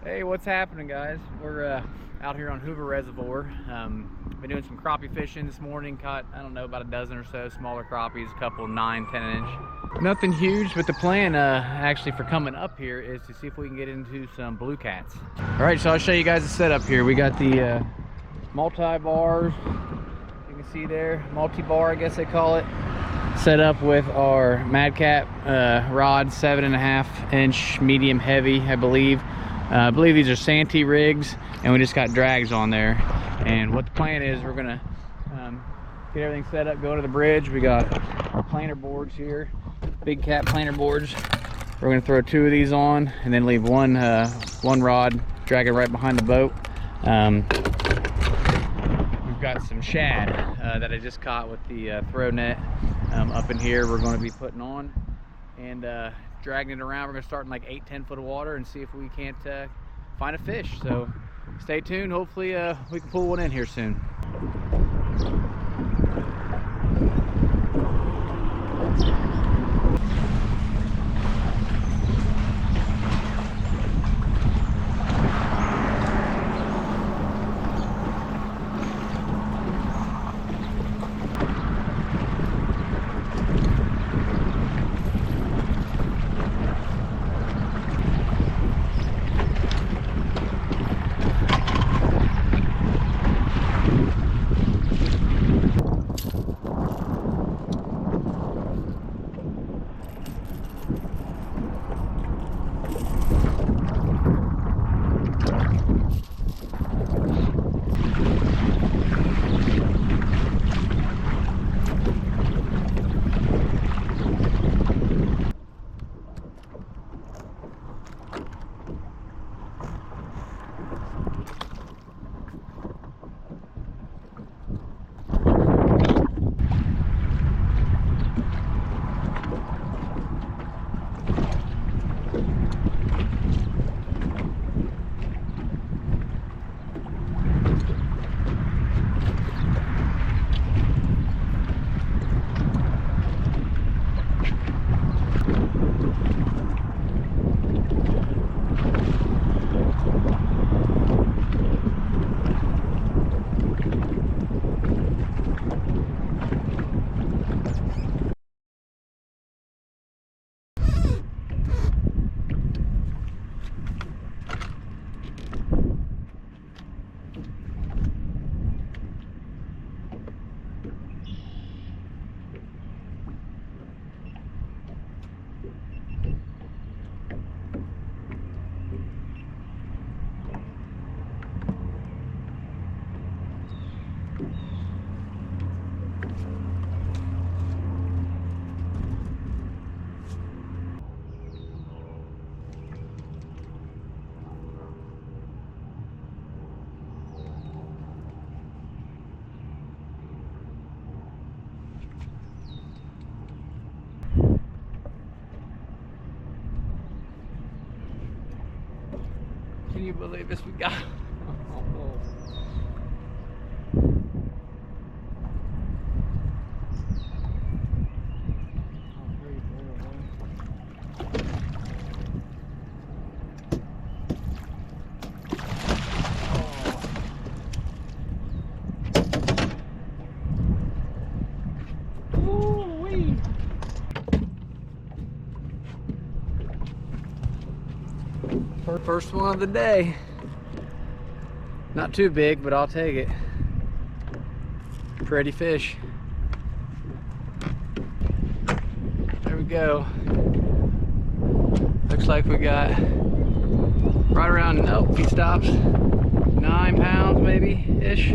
Hey, what's happening, guys? We're out here on Hoover Reservoir. Been doing some crappie fishing this morning. Caught, I don't know, about a dozen or so smaller crappies, a couple 9-10 inch. Nothing huge, but the plan actually for coming up here is to see if we can get into some blue cats. All right, so I'll show you guys the setup here. We got the multi-bars, you can see there, multi-bar I guess they call it, set up with our Madcap rod, 7.5 inch medium heavy, I believe. I believe these are Santee rigs, and we just got drags on there. And what the plan is, we're gonna get everything set up, go to the bridge. We got our planer boards here, big cat planer boards. We're gonna throw 2 of these on, and then leave one rod, drag it right behind the boat. We've got some shad that I just caught with the throw net up in here. We're going to be putting on and dragging it around. We're going to start in like 8-10 foot of water and see if we can't find a fish. So stay tuned. Hopefully we can pull one in here soon. Can you believe this? We got first one of the day. Not too big, but I'll take it. Pretty fish. There we go. Looks like we got right around, nope, he stops. 9 pounds maybe ish.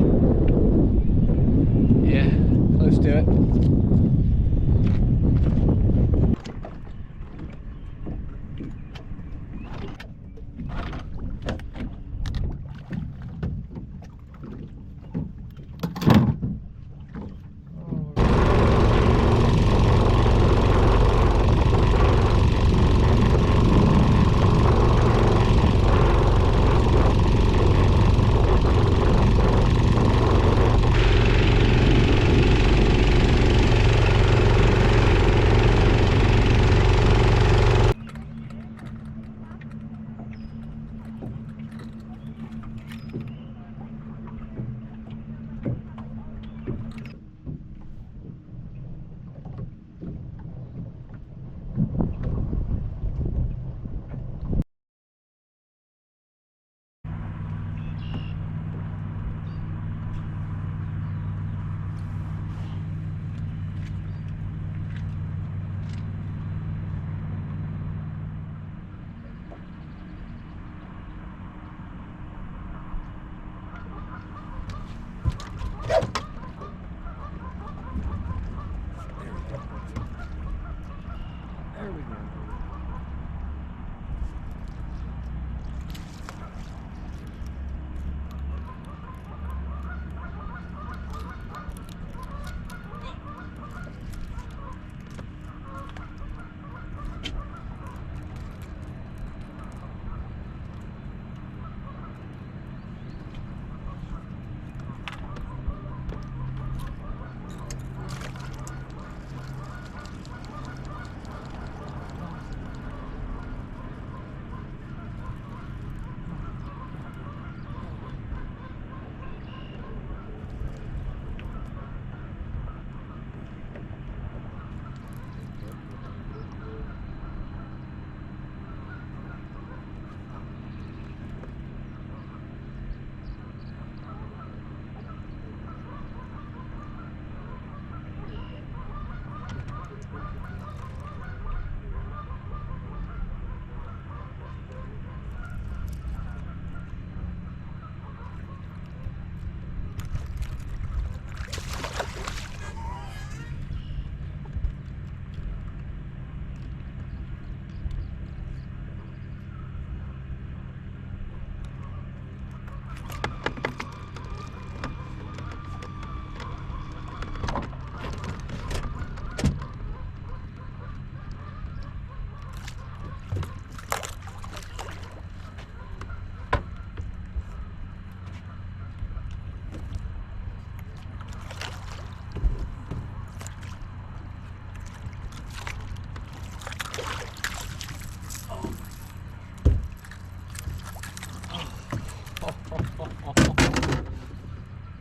Yeah, close to it. There we go.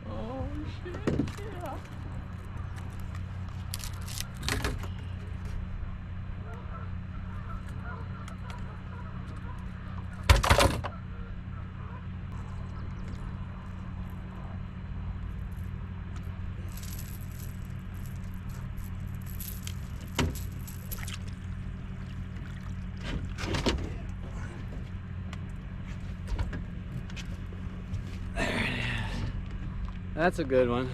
Oh shit, yeah. There it is. That's a good one.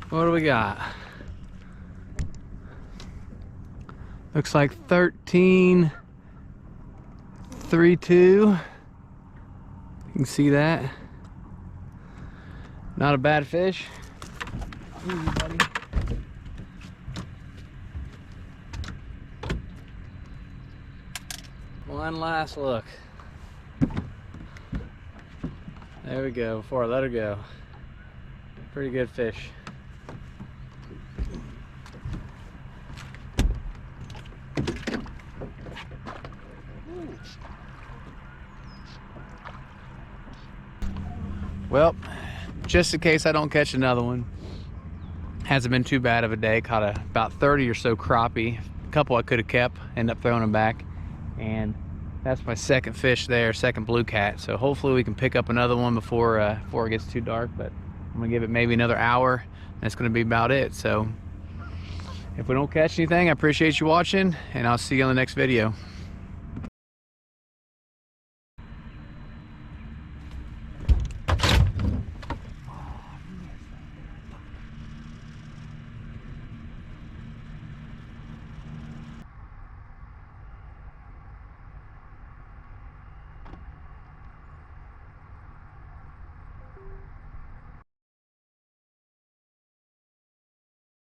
What do we got? Looks like 13.32. You can see that. Not a bad fish. Easy, buddy. One last look. There we go, before I let her go. Pretty good fish. Well, just in case I don't catch another one, hasn't been too bad of a day. Caught about 30 or so crappie. A couple I could have kept, ended up throwing them back. And that's my second fish there, second blue cat. So hopefully we can pick up another one before it gets too dark. But I'm gonna give it maybe another hour, and that's gonna be about it. So if we don't catch anything, I appreciate you watching, and I'll see you on the next video.